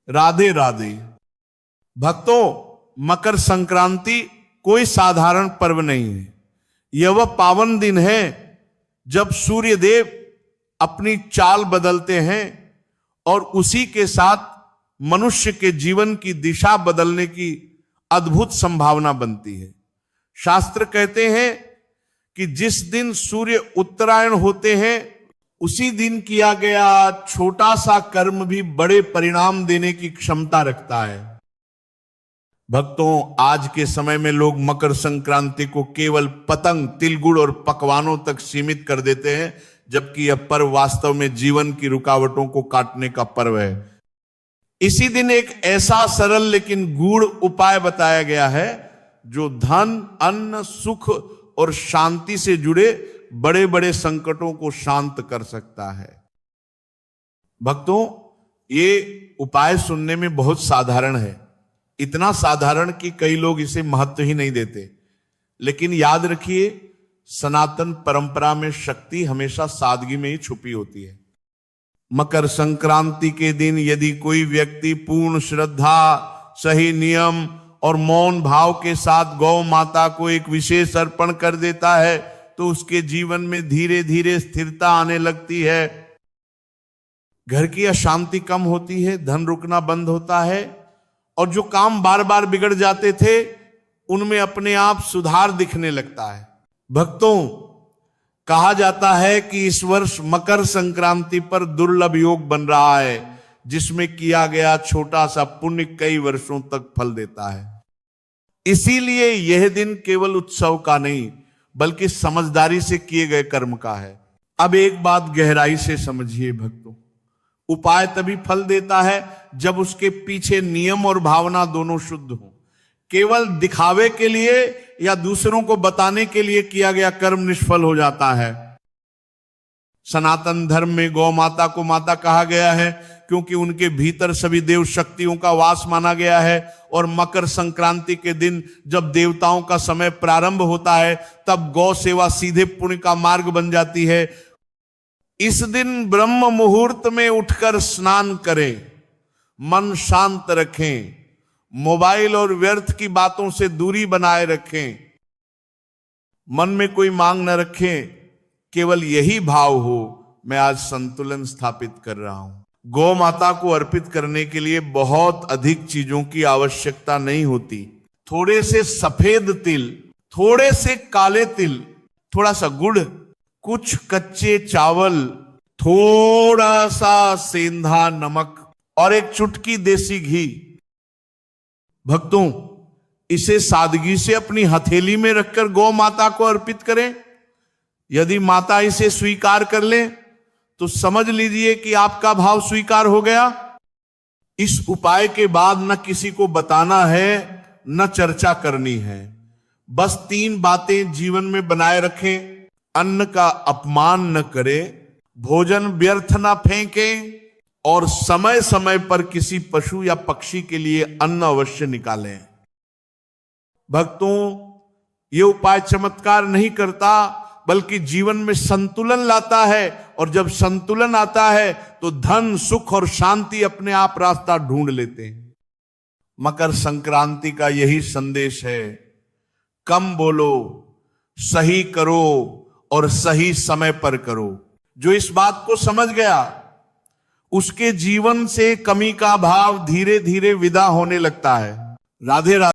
राधे राधे। भक्तों, मकर संक्रांति कोई साधारण पर्व नहीं है। यह वह पावन दिन है जब सूर्य देव अपनी चाल बदलते हैं और उसी के साथ मनुष्य के जीवन की दिशा बदलने की अद्भुत संभावना बनती है। शास्त्र कहते हैं कि जिस दिन सूर्य उत्तरायण होते हैं उसी दिन किया गया छोटा सा कर्म भी बड़े परिणाम देने की क्षमता रखता है। भक्तों, आज के समय में लोग मकर संक्रांति को केवल पतंग, तिलगुड़ और पकवानों तक सीमित कर देते हैं, जबकि यह पर्व वास्तव में जीवन की रुकावटों को काटने का पर्व है। इसी दिन एक ऐसा सरल लेकिन गूढ़ उपाय बताया गया है जो धन, अन्न, सुख और शांति से जुड़े बड़े बड़े संकटों को शांत कर सकता है। भक्तों, ये उपाय सुनने में बहुत साधारण है, इतना साधारण कि कई लोग इसे महत्व ही नहीं देते। लेकिन याद रखिए, सनातन परंपरा में शक्ति हमेशा सादगी में ही छुपी होती है। मकर संक्रांति के दिन यदि कोई व्यक्ति पूर्ण श्रद्धा, सही नियम और मौन भाव के साथ गौ माता को एक विशेष अर्पण कर देता है तो उसके जीवन में धीरे धीरे स्थिरता आने लगती है। घर की अशांति कम होती है, धन रुकना बंद होता है और जो काम बार बार बिगड़ जाते थे उनमें अपने आप सुधार दिखने लगता है। भक्तों, कहा जाता है कि इस वर्ष मकर संक्रांति पर दुर्लभ योग बन रहा है जिसमें किया गया छोटा सा पुण्य कई वर्षों तक फल देता है। इसीलिए यह दिन केवल उत्सव का नहीं बल्कि समझदारी से किए गए कर्म का है। अब एक बात गहराई से समझिए भक्तों, उपाय तभी फल देता है जब उसके पीछे नियम और भावना दोनों शुद्ध हो। केवल दिखावे के लिए या दूसरों को बताने के लिए किया गया कर्म निष्फल हो जाता है। सनातन धर्म में गौ माता को माता कहा गया है क्योंकि उनके भीतर सभी देव शक्तियों का वास माना गया है। और मकर संक्रांति के दिन जब देवताओं का समय प्रारंभ होता है तब गौ सेवा सीधे पुण्य का मार्ग बन जाती है। इस दिन ब्रह्म मुहूर्त में उठकर स्नान करें, मन शांत रखें, मोबाइल और व्यर्थ की बातों से दूरी बनाए रखें, मन में कोई मांग न रखें, केवल यही भाव हो मैं आज संतुलन स्थापित कर रहा हूं। गौ माता को अर्पित करने के लिए बहुत अधिक चीजों की आवश्यकता नहीं होती। थोड़े से सफेद तिल, थोड़े से काले तिल, थोड़ा सा गुड़, कुछ कच्चे चावल, थोड़ा सा सेंधा नमक और एक चुटकी देसी घी। भक्तों, इसे सादगी से अपनी हथेली में रखकर गौ माता को अर्पित करें। यदि माता इसे स्वीकार कर ले तो समझ लीजिए कि आपका भाव स्वीकार हो गया। इस उपाय के बाद न किसी को बताना है न चर्चा करनी है, बस 3 बातें जीवन में बनाए रखें। अन्न का अपमान न करें, भोजन व्यर्थ न फेंकें और समय समय पर किसी पशु या पक्षी के लिए अन्न अवश्य निकालें। भक्तों, ये उपाय चमत्कार नहीं करता बल्कि जीवन में संतुलन लाता है और जब संतुलन आता है तो धन, सुख और शांति अपने आप रास्ता ढूंढ लेते हैं। मकर संक्रांति का यही संदेश है, कम बोलो, सही करो और सही समय पर करो। जो इस बात को समझ गया उसके जीवन से कमी का भाव धीरे धीरे विदा होने लगता है। राधे राधे।